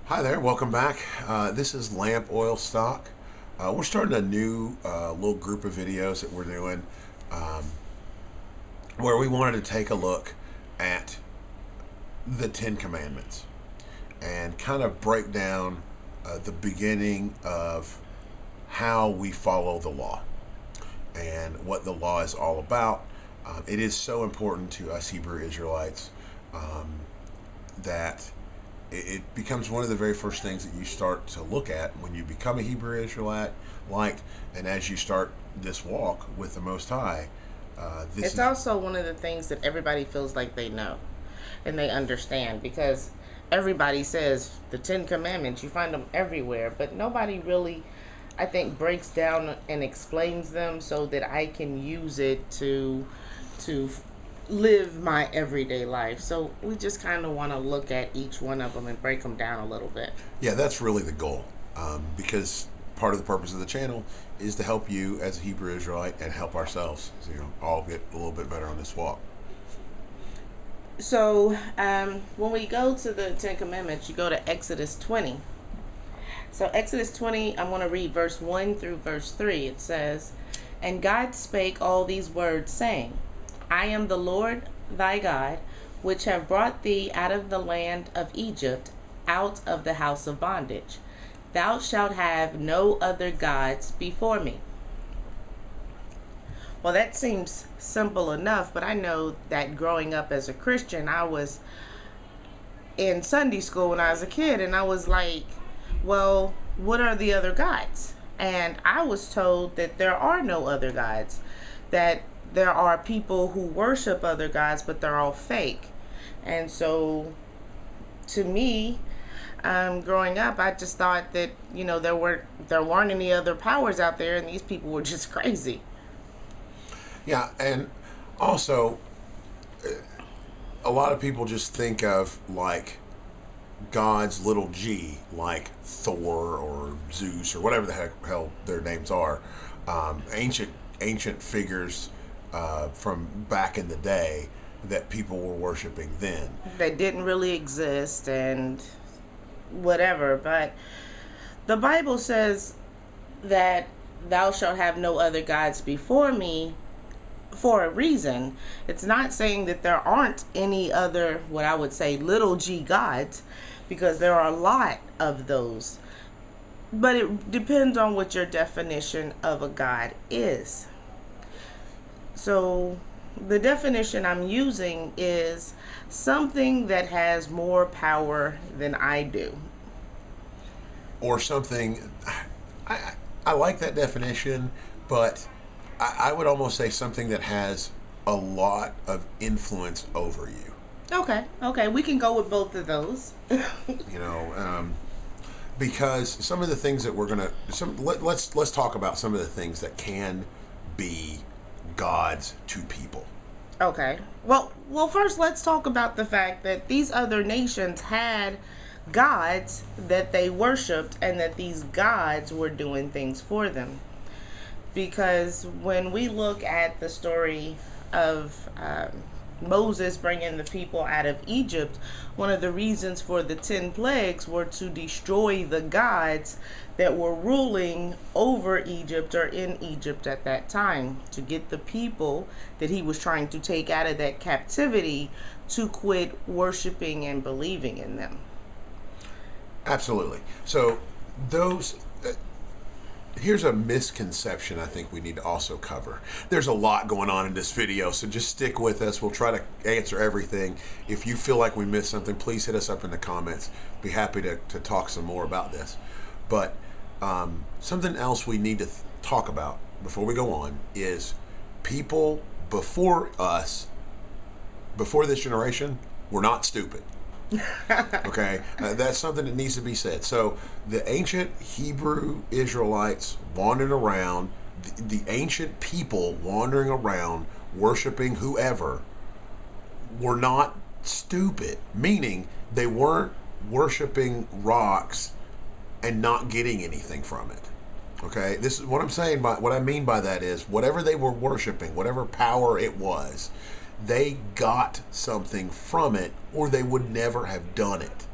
Hi there, welcome back. This is Lamp Oil Stock. We're starting a new little group of videos that we're doing um, where we wanted to take a look at the Ten Commandments and kind of break down the beginning of how we follow the law and what the law is all about. It is so important to us Hebrew Israelites that it becomes one of the very first things that you start to look at when you become a Hebrew Israelite, and as you start this walk with the Most High. It's also one of the things that everybody feels like they know and they understand, because everybody says the Ten Commandments, you find them everywhere, but nobody really, I think, breaks down and explains them so that I can use it to live my everyday life. So we just kind of want to look at each one of them and break them down a little bit. Yeah, that's really the goal, because part of the purpose of the channel is to help you as a Hebrew Israelite and help ourselves, so, all get a little bit better on this walk. So when we go to the Ten Commandments, you go to Exodus 20. So Exodus 20, I'm going to read verse 1 through verse 3. It says, "And God spake all these words, saying, I am the Lord thy God, which have brought thee out of the land of Egypt, out of the house of bondage. Thou shalt have no other gods before me." Well, that seems simple enough, but I know that growing up as a Christian, I was in Sunday school when I was a kid, and I was like, well, what are the other gods? And I was told that there are no other gods, that there are people who worship other gods, but they're all fake. And so to me, growing up, I just thought that, there weren't any other powers out there, and these people were just crazy. Yeah, and also, a lot of people just think of like God's little g, like Thor or Zeus or whatever the hell their names are, ancient figures from back in the day that people were worshiping then. That didn't really exist and whatever. But the Bible says that thou shalt have no other gods before me for a reason. It's not saying that there aren't any other, what I would say, little g gods, because there are a lot of those. But it depends on what your definition of a god is. So the definition I'm using is something that has more power than I do. Or something, I like that definition, but I would almost say something that has a lot of influence over you. Okay, we can go with both of those. Because some of the things that we're gonna, let's talk about some of the things that can be gods to people. Okay. Well, first let's talk about the fact that these other nations had gods that they worshipped, and that these gods were doing things for them. Because when we look at the story of Moses bringing the people out of Egypt, one of the reasons for the 10 plagues were to destroy the gods that were ruling over Egypt or in Egypt at that time, to get the people that he was trying to take out of that captivity to quit worshiping and believing in them. Absolutely. So those here's a misconception I think we need to also cover. There's a lot going on in this video, so just stick with us. We'll try to answer everything. If you feel like we missed something, please hit us up in the comments. Be happy to talk some more about this. But something else we need to talk about before we go on is people before us, before this generation, were not stupid. Okay, that's something that needs to be said. So the ancient Hebrew Israelites wandering around, the ancient people wandering around worshiping whoever, were not stupid, meaning they weren't worshiping rocks and not getting anything from it. Okay, this is what I'm saying. What I mean by that is whatever they were worshiping, whatever power it was, they got something from it, or they would never have done it.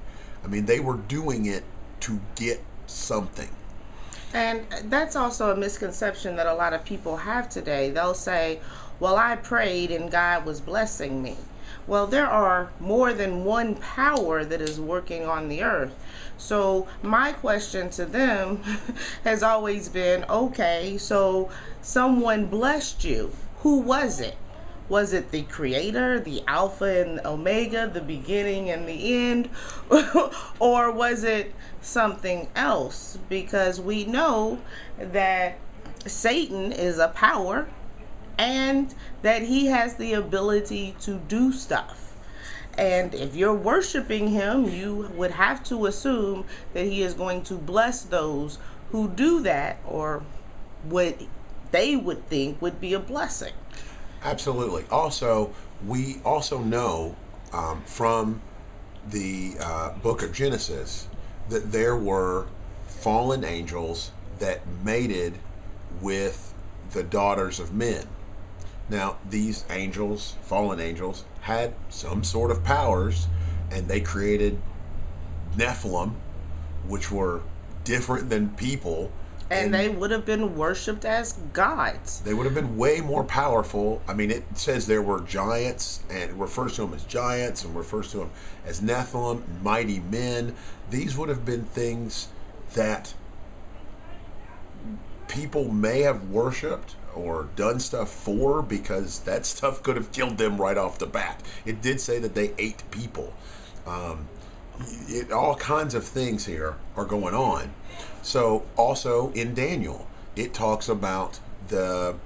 I mean, they were doing it to get something. And that's also a misconception that a lot of people have today. They'll say, well, I prayed and God was blessing me. Well, there are more than one power that is working on the earth. So my question to them has always been, okay, so someone blessed you. Who was it? Was it the creator, the Alpha and Omega, the beginning and the end? Or was it something else? Because we know that Satan is a power and that he has the ability to do stuff. And if you're worshiping him, you would have to assume that he is going to bless those who do that, or what they would think would be a blessing. Absolutely. Also, we also know from the book of Genesis that there were fallen angels that mated with the daughters of men. Now, these angels, fallen angels, had some sort of powers, and they created Nephilim, which were different than people. And they would have been worshipped as gods. They would have been way more powerful. I mean, it says there were giants, and refers to them as giants, and refers to them as Nephilim, mighty men. These would have been things that people may have worshipped or done stuff for, because that stuff could have killed them right off the bat. It did say that they ate people. All kinds of things here are going on. So also in Daniel, it talks about I'm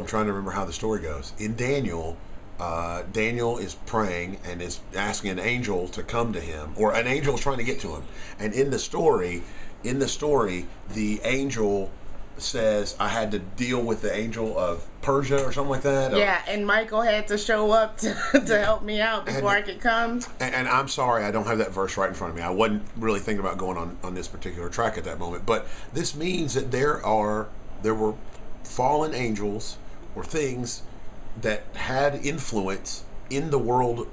trying to remember how the story goes. In Daniel, Daniel is praying and is asking an angel to come to him, or an angel is trying to get to him. And in the story, the angel says, I had to deal with the angel of Persia or something like that. Yeah, and Michael had to show up to help me out before I could come. And I'm sorry, I don't have that verse right in front of me. I wasn't really thinking about going on this particular track at that moment. But this means that there were fallen angels or things that had influence in the world,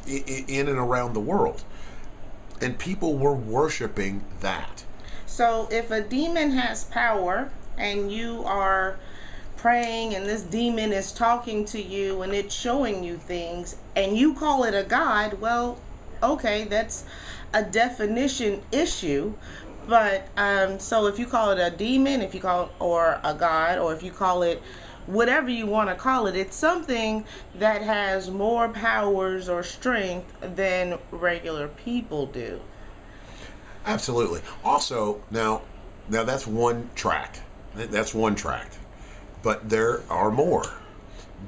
in and around the world. And people were worshiping that. So if a demon has power and you are praying and this demon is talking to you and it's showing you things and you call it a god, well, okay, that's a definition issue. But so if you call it a demon, if you call it or a god, or if you call it whatever you want to call it, it's something that has more powers or strength than regular people do. Absolutely. Also, now that's one tract. That's one tract. But there are more.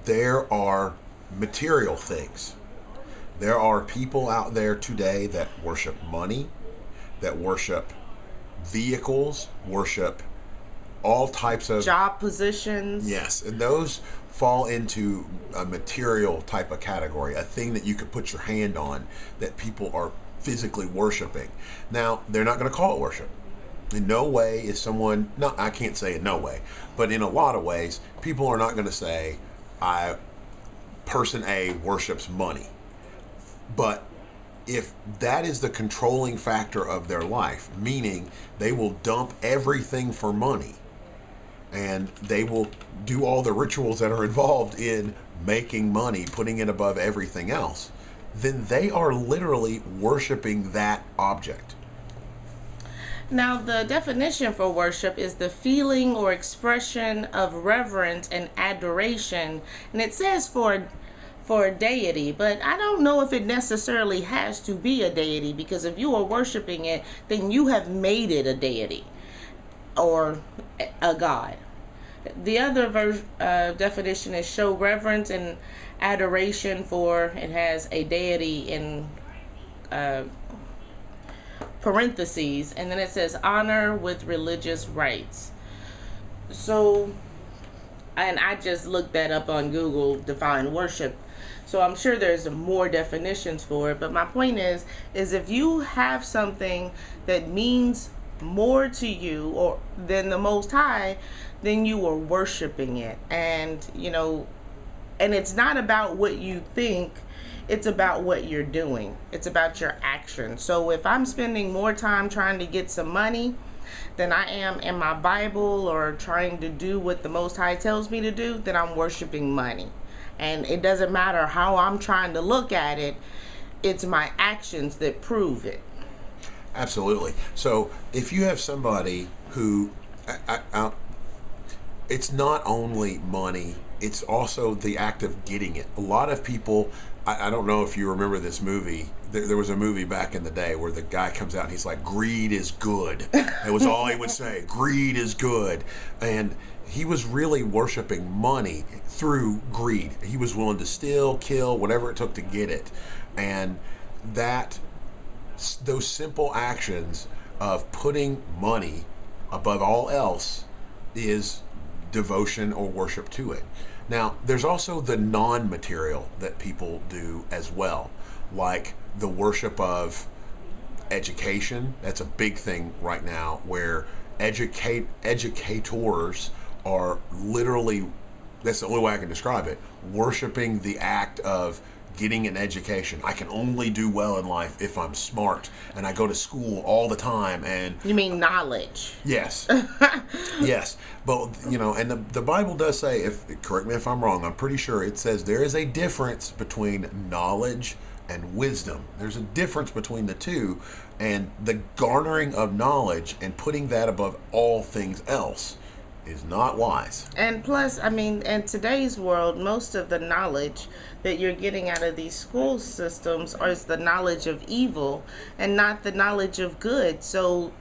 There are material things. There are people out there today that worship money, that worship vehicles, worship all types of job positions. Yes, and those fall into a material type of category, a thing that you could put your hand on that people are physically worshiping. Now, they're not going to call it worship. In no way is someone, no, I can't say in no way, but in a lot of ways, people are not going to say, person A worships money. But if that is the controlling factor of their life, meaning they will dump everything for money, and they will do all the rituals that are involved in making money, putting it above everything else, then they are literally worshiping that object. Now, the definition for worship is the feeling or expression of reverence and adoration. And it says for a deity, but I don't know if it necessarily has to be a deity, because if you are worshiping it, then you have made it a deity or a god. The other definition is show reverence and adoration for, it has a deity in parentheses, and then it says honor with religious rites. So, and I just looked that up on Google, define worship. So I'm sure there's more definitions for it, but my point is if you have something that means more to you or than the Most High, then you are worshiping it. And and it's not about what you think, It's about what you're doing. It's about your action. So if I'm spending more time trying to get some money than I am in my Bible or trying to do what the Most High tells me to do, then I'm worshiping money. And it doesn't matter how I'm trying to look at it, it's my actions that prove it. Absolutely. So if you have somebody who, it's not only money, it's also the act of getting it. A lot of people, I don't know if you remember this movie. There was a movie back in the day where the guy comes out and he's like, greed is good. That was all he would say. Greed is good. And he was really worshiping money through greed. He was willing to steal, kill, whatever it took to get it. And those simple actions of putting money above all else is devotion or worship to it. Now, there's also the non-material that people do as well, like the worship of education. That's a big thing right now, where educators are literally, that's the only way I can describe it, worshiping the act of getting an education. I can only do well in life if I'm smart, and I go to school all the time. And you mean knowledge? Yes. Yes. But, you know, and the Bible does say, correct me if I'm wrong, I'm pretty sure it says there is a difference between knowledge and wisdom. There's a difference between the two, and the garnering of knowledge and putting that above all things else is not wise. And plus, I mean, in today's world, most of the knowledge that you're getting out of these school systems is the knowledge of evil and not the knowledge of good. So,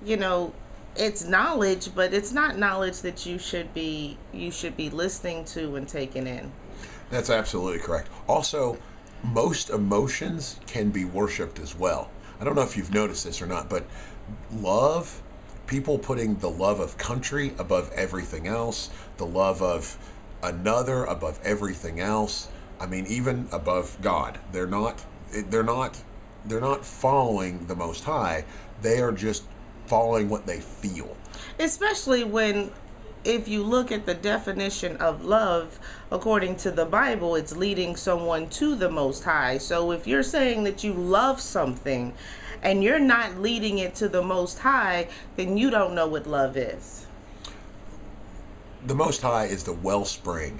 you know, it's knowledge, but it's not knowledge that you should be listening to and taking in. That's absolutely correct. Also, most emotions can be worshipped as well. I don't know if you've noticed this or not, but love, people putting the love of country above everything else, the love of another above everything else. I mean, even above God. They're not following the Most High. They are just following what they feel. Especially when, if you look at the definition of love, according to the Bible, it's leading someone to the Most High. So if you're saying that you love something and you're not leading it to the Most High, then you don't know what love is. The Most High is the wellspring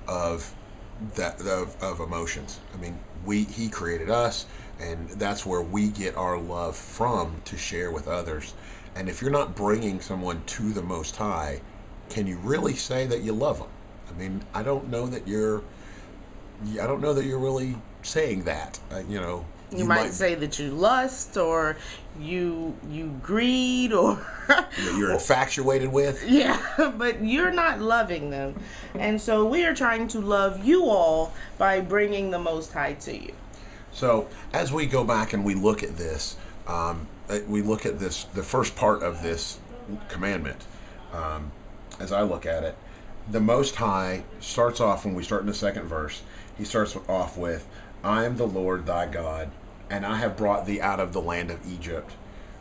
of emotions. I mean, He created us, and that's where we get our love from to share with others. And if you're not bringing someone to the Most High, can you really say that you love them? I mean, I don't know that you're really saying that. You know, you might say that you lust, or you greed, or that you're infatuated with. Yeah, but you're not loving them. And so we are trying to love you all by bringing the Most High to you. So as we go back and we look at this, the first part of this commandment, as I look at it, the Most High starts off, when we start in the second verse, he starts off with, I am the Lord thy God, and I have brought thee out of the land of Egypt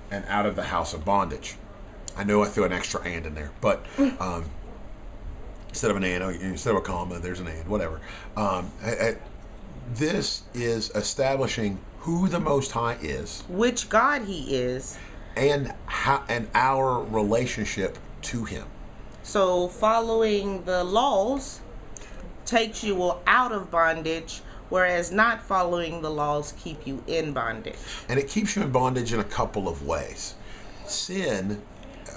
and out of the house of bondage. I know I threw an extra and in there, but instead of an and, instead of a comma, there's an and, whatever. This is establishing who the Most High is, which God he is, and our relationship to him. So following the laws takes you out of bondage, whereas not following the laws keep you in bondage. And it keeps you in bondage in a couple of ways. Sin,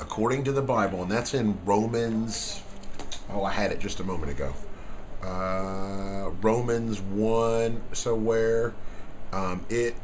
according to the Bible, and that's in Romans, I had it just a moment ago. Romans 1, somewhere. It's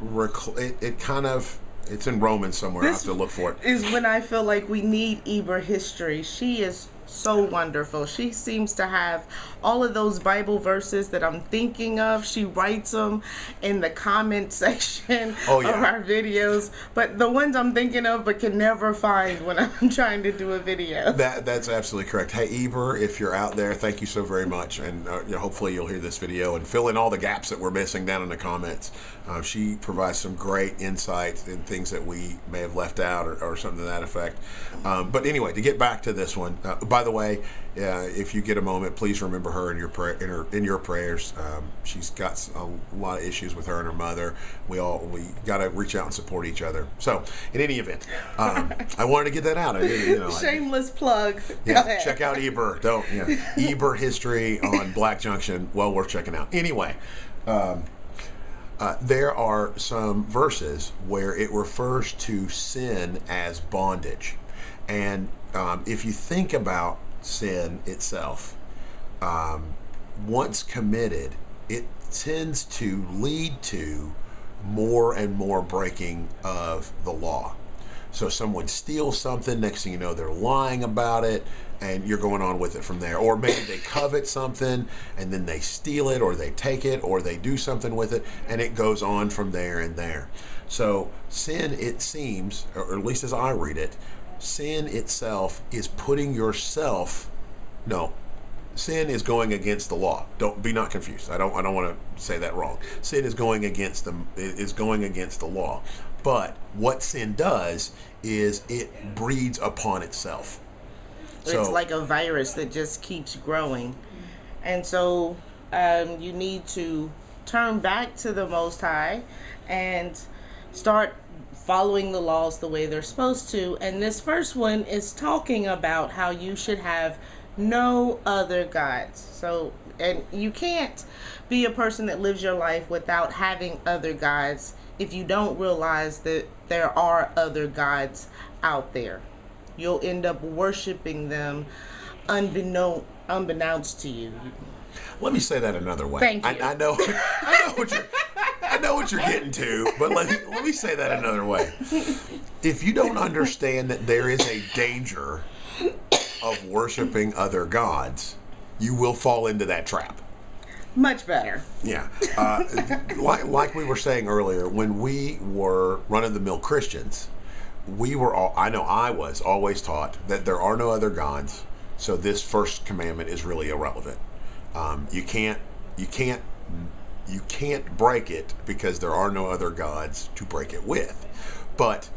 in Romans somewhere. I have to look for it. Is when I feel like we need Eber history. She is so wonderful. She seems to have all of those Bible verses that I'm thinking of. She writes them in the comment section of our videos, but the ones I'm thinking of but can never find when I'm trying to do a video. That's absolutely correct. Hey Eber, if you're out there, thank you so very much, and hopefully you'll hear this video and fill in all the gaps that we're missing down in the comments. She provides some great insight and things that we may have left out or something to that effect. But anyway, to get back to this one, By the way, if you get a moment, please remember her in your prayers. She's got a lot of issues with her and her mother. We got to reach out and support each other. So, in any event, I wanted to get that out. Shameless plug. Yeah, check out Eber. Eber history on Black Junction. Well worth checking out. Anyway. There are some verses where it refers to sin as bondage. And if you think about sin itself, once committed, it tends to lead to more and more breaking of the law. So someone steals something, next thing you know, they're lying about it, and you're going on with it from there. Or maybe they covet something, and then they steal it, or they take it, or they do something with it, and it goes on from there and there. So sin, it seems, or at least as I read it, sin itself is putting yourself, sin is going against the law. Be not confused. I don't want to say that wrong. Sin is going against the law. But what sin does is it breeds upon itself. It's like a virus that just keeps growing. And so you need to turn back to the Most High and start following the laws the way they're supposed to. And this first one is talking about how you should have no other gods. So, and you can't be a person that lives your life without having other gods if you don't realize that there are other gods out there. You'll end up worshiping them unbeknownst to you. Let me say that another way. Thank you. I know what you're getting to, but let me say that another way. If you don't understand that there is a danger of worshiping other gods, you will fall into that trap. Much better. Yeah. Like we were saying earlier, when we were run-of-the-mill Christians, I was always taught that there are no other gods, so this first commandment is really irrelevant. You can't break it because there are no other gods to break it with. But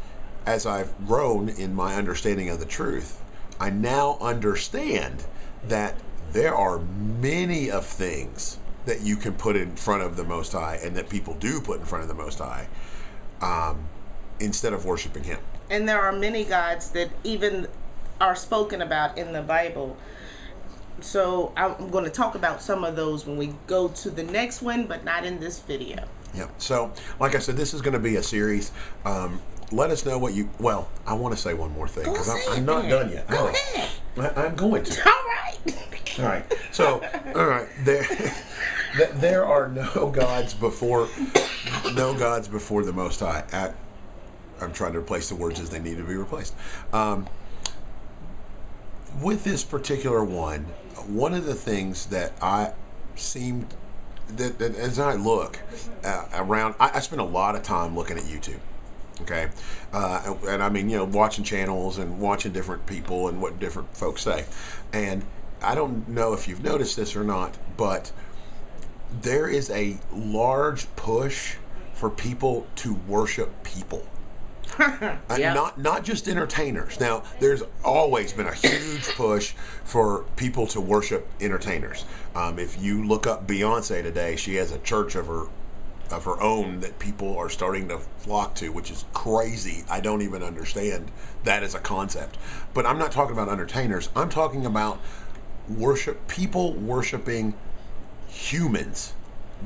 as I've grown in my understanding of the truth, I now understand that there are many of things that you can put in front of the Most High, and that people do put in front of the Most High, instead of worshiping Him. And there are many gods that even are spoken about in the Bible. So I'm going to talk about some of those when we go to the next one, but not in this video. Yeah. So, like I said, this is going to be a series. Let us know what you... Well, I want to say one more thing, because I'm not done yet. Go ahead. I'm going to. All right. All right. So, all right. There are no gods before the Most High. I'm trying to replace the words as they need to be replaced. With this particular one of the things that I seemed that as I look around, I spend a lot of time looking at YouTube. Okay, and I mean, watching channels and watching different people and what different folks say. And I don't know if you've noticed this or not, but there is a large push for people to worship people. Yeah. Not just entertainers. Now, there's always been a huge push for people to worship entertainers. If you look up Beyonce today, she has a church of her own that people are starting to flock to, which is crazy. I don't even understand that as a concept. But I'm not talking about entertainers. I'm talking about people worshiping humans,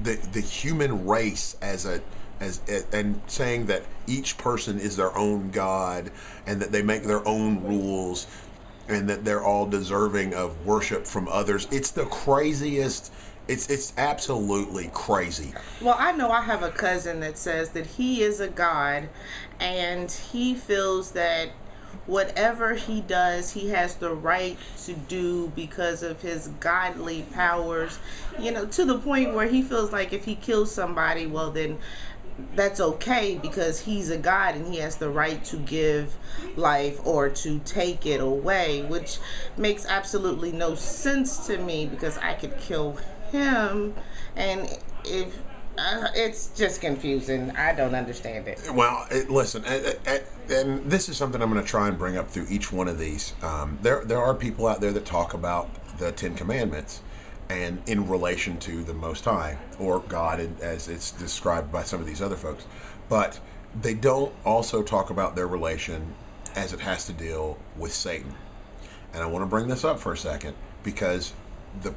the human race and saying that each person is their own God, and that they make their own rules, and that they're all deserving of worship from others. It's the craziest. It's absolutely crazy. Well, I know I have a cousin that says that he is a god, and he feels that whatever he does, he has the right to do because of his godly powers. To the point where he feels like if he kills somebody, well, then that's okay because he's a god and he has the right to give life or to take it away, which makes absolutely no sense to me because I could kill him, and if it's just confusing. I don't understand it. Well, listen, and this is something I'm going to try and bring up through each one of these. There are people out there that talk about the Ten Commandments and in relation to the Most High or God, as it's described by some of these other folks, but they don't also talk about their relation as it has to deal with Satan. And I want to bring this up for a second because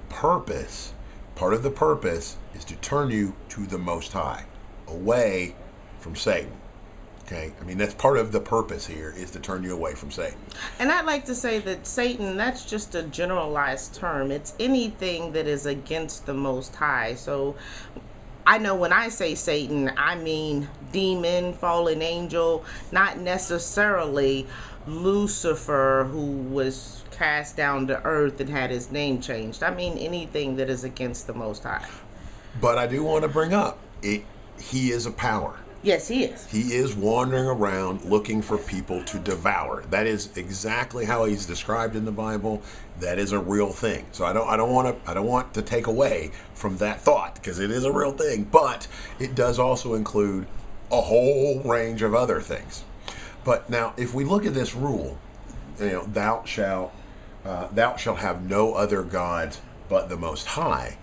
part of the purpose is to turn you to the Most High, away from Satan. Okay, I mean, that's part of the purpose here, is to turn you away from Satan. And I'd like to say that Satan, that's just a generalized term. It's anything that is against the Most High. So I know when I say Satan, I mean demon, fallen angel, not necessarily Lucifer, who was cast down to earth and had his name changed. I mean anything that is against the Most High. But I do want to bring up, he is a power. Yes, he is. He is wandering around looking for people to devour. That is exactly how he's described in the Bible. That is a real thing. So I don't want to take away from that thought, because it is a real thing. But it does also include a whole range of other things. But now, if we look at this rule, thou shalt have no other gods but the Most High.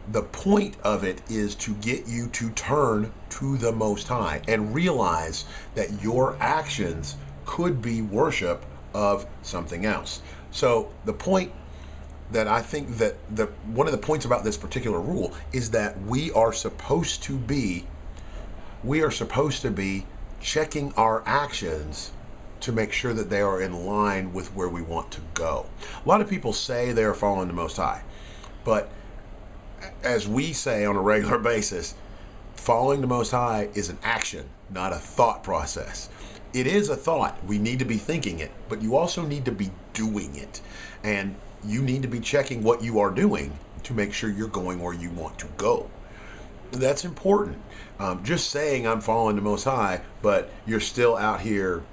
The point of it is to get you to turn to the Most High and realize that your actions could be worship of something else. So the point that I think that one of the points about this particular rule is that we are supposed to be checking our actions to make sure that they are in line with where we want to go. A lot of people say they are following the Most High, but as we say on a regular basis, following the Most High is an action, not a thought process. It is a thought. We need to be thinking it, but you also need to be doing it. And you need to be checking what you are doing to make sure you're going where you want to go. That's important. Just saying I'm following the Most High, but you're still out here,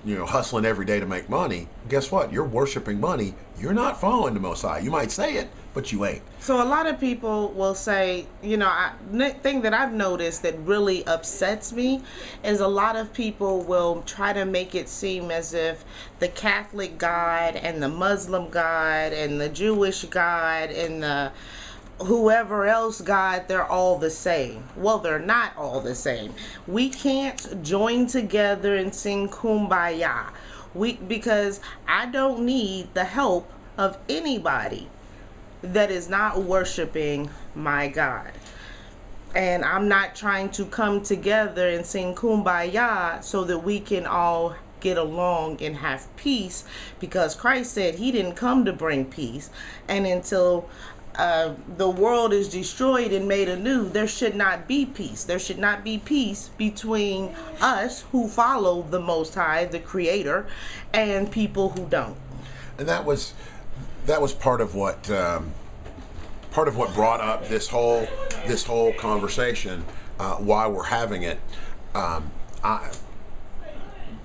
hustling every day to make money. Guess what? You're worshiping money. You're not following the Most High. You might say it, but you ain't. So a lot of people will say, thing that I've noticed that really upsets me is a lot of people will try to make it seem as if the Catholic God and the Muslim God and the Jewish God and the whoever else God, they're all the same. Well, they're not all the same. We can't join together and sing Kumbaya. Because I don't need the help of anybody that is not worshiping my God. And I'm not trying to come together and sing Kumbaya so that we can all get along and have peace, because Christ said he didn't come to bring peace. And until the world is destroyed and made anew, there should not be peace. There should not be peace between us who follow the Most High, the Creator, and people who don't. And that was part of what brought up this whole conversation, why we're having it.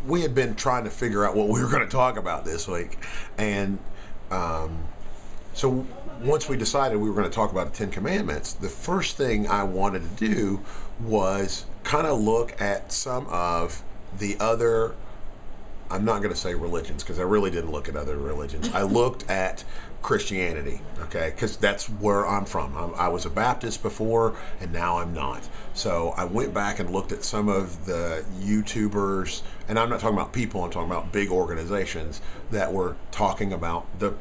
We had been trying to figure out what we were going to talk about this week, and so once we decided we were going to talk about the Ten Commandments, the first thing I wanted to do was kind of look at some of the other, I'm not going to say religions, because I really didn't look at other religions. I looked at Christianity, okay, because that's where I'm from. I was a Baptist before, and now I'm not. So I went back and looked at some of the YouTubers, and I'm not talking about people, I'm talking about big organizations that were talking about the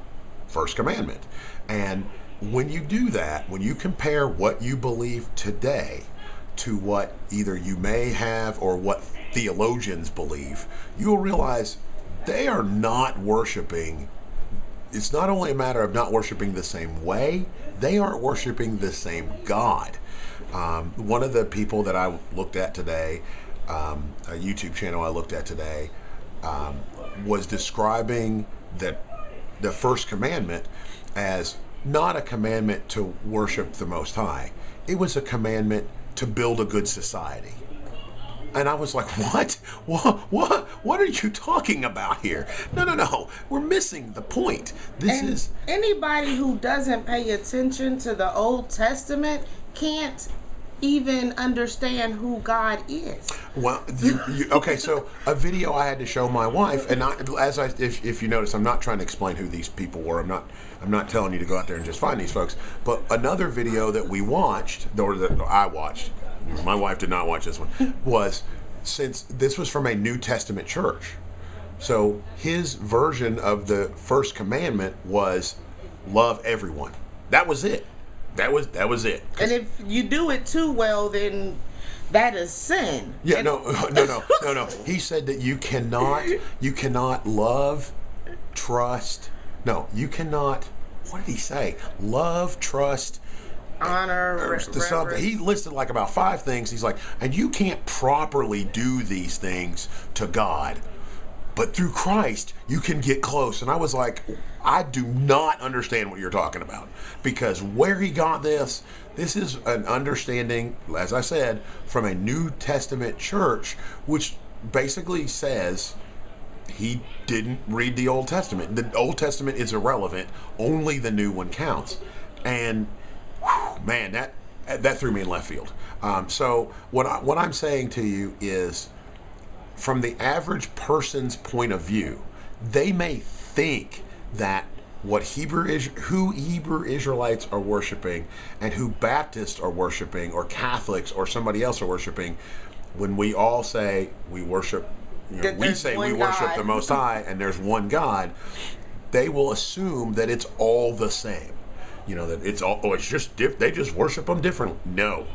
First Commandment. And when you do that, when you compare what you believe today to what either you may have or what theologians believe, you will realize they are not worshiping. It's not only a matter of not worshiping the same way, they aren't worshiping the same God. One of the people that I looked at today, a YouTube channel I looked at today, was describing the First Commandment as not a commandment to worship the Most High. It was a commandment to build a good society. And I was like, what are you talking about here? No. We're missing the point. Anybody who doesn't pay attention to the Old Testament can't even understand who God is. Well, okay, so a video I had to show my wife, and if you notice, I'm not trying to explain who these people were. I'm not telling you to go out there and just find these folks. But another video that we watched, or that I watched, my wife did not watch this one, was, since this was from a New Testament church, so his version of the first commandment was love everyone. That was it. That was it. And if you do it too well, then that is sin. Yeah, no. He said that you cannot love, trust. No, you cannot. What did he say? Love, trust, honor, something. He listed like about 5 things. He's like, and you can't properly do these things to God, but through Christ you can get close. And I was like, I do not understand what you're talking about, because where he got this is an understanding, as I said, from a New Testament church, which basically says he didn't read the Old Testament. The Old Testament is irrelevant. Only the new one counts. And man, that threw me in left field. So what I'm saying to you is, from the average person's point of view, they may think that who Hebrew Israelites are worshiping and who Baptists are worshiping or Catholics or somebody else are worshiping, when we all say we worship, we say we worship the Most High and there's one God, they will assume that it's all the same. That it's all, it's just they just worship them differently. No,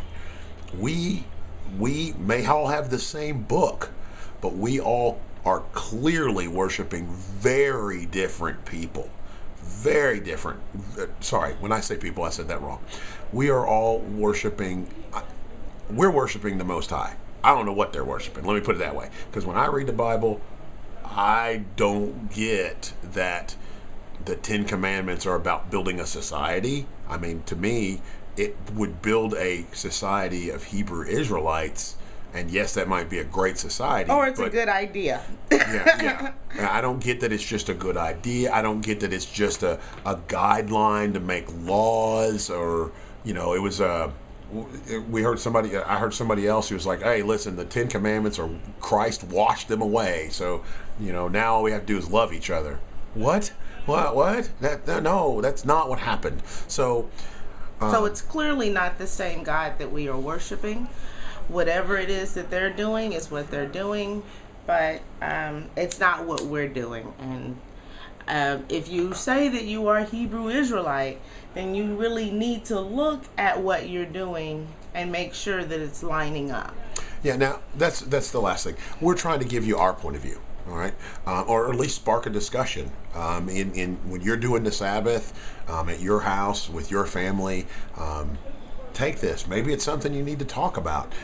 we may all have the same book, but we all are clearly worshiping very different people. Very different. Sorry, when I say people, I said that wrong. We are all worshiping. We're worshiping the Most High. I don't know what they're worshiping. Let me put it that way. Because when I read the Bible, I don't get that the 10 Commandments are about building a society. I mean, to me, it would build a society of Hebrew Israelites. And yes, that might be a great society. Or it's a good idea. Yeah. I don't get that it's just a good idea. I don't get that it's just a guideline to make laws, or, it was I heard somebody else who was like, hey, listen, the 10 Commandments are, Christ washed them away. So, now all we have to do is love each other. What? No, that's not what happened. So it's clearly not the same God that we are worshiping. Whatever it is that they're doing is what they're doing, but it's not what we're doing. And if you say that you are a Hebrew Israelite, then you really need to look at what you're doing and make sure that it's lining up. Yeah, now that's the last thing. We're trying to give you our point of view, all right, or at least spark a discussion in when you're doing the Sabbath at your house with your family. Take this. Maybe it's something you need to talk about.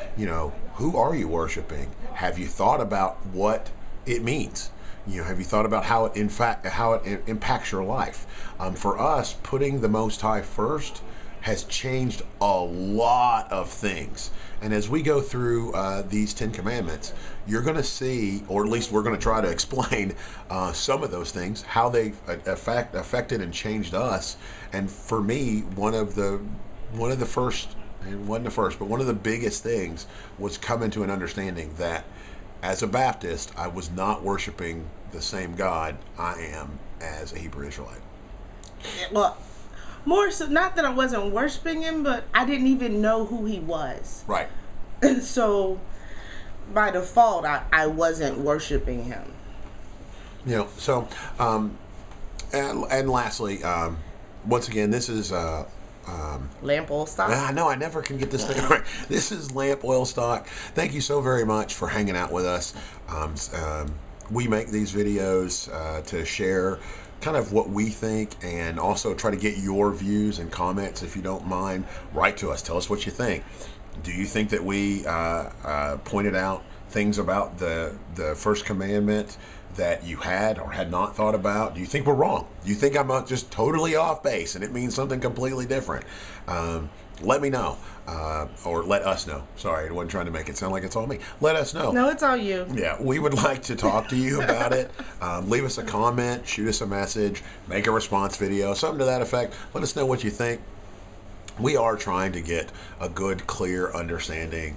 Who are you worshiping? Have you thought about what it means? Have you thought about how it impacts your life? For us, putting the Most High first has changed a lot of things. And as we go through these 10 Commandments, you're going to see, or at least we're going to try to explain some of those things, how they affected and changed us. And for me, one of the biggest things was coming to an understanding that as a Baptist, I was not worshiping the same God I am as a Hebrew Israelite. Well, more so, not that I wasn't worshiping him, but I didn't even know who he was. Right. And so, by default, I wasn't worshiping him. And lastly, once again, this is Lamp Oil Stock. No, I never can get this thing right. This is Lamp Oil Stock. Thank you so very much for hanging out with us. We make these videos to share kind of what we think, and also try to get your views and comments. If you don't mind, write to us. Tell us what you think. Do you think that we pointed out things about the first commandment that you had or had not thought about? Do you think we're wrong? Do you think I'm just totally off base and it means something completely different? Let me know, or let us know. Sorry, I wasn't trying to make it sound like it's all me. Let us know. No, it's all you. Yeah, we would like to talk to you about it. Leave us a comment, shoot us a message, make a response video, something to that effect. Let us know what you think. we are trying to get a good, clear understanding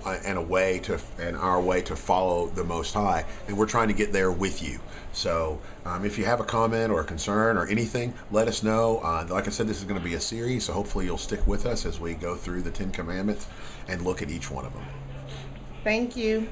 and our way to follow the Most High, and we're trying to get there with you. So if you have a comment or a concern or anything, let us know. Like I said, this is going to be a series, so hopefully you'll stick with us as we go through the 10 Commandments and look at each one of them. Thank you.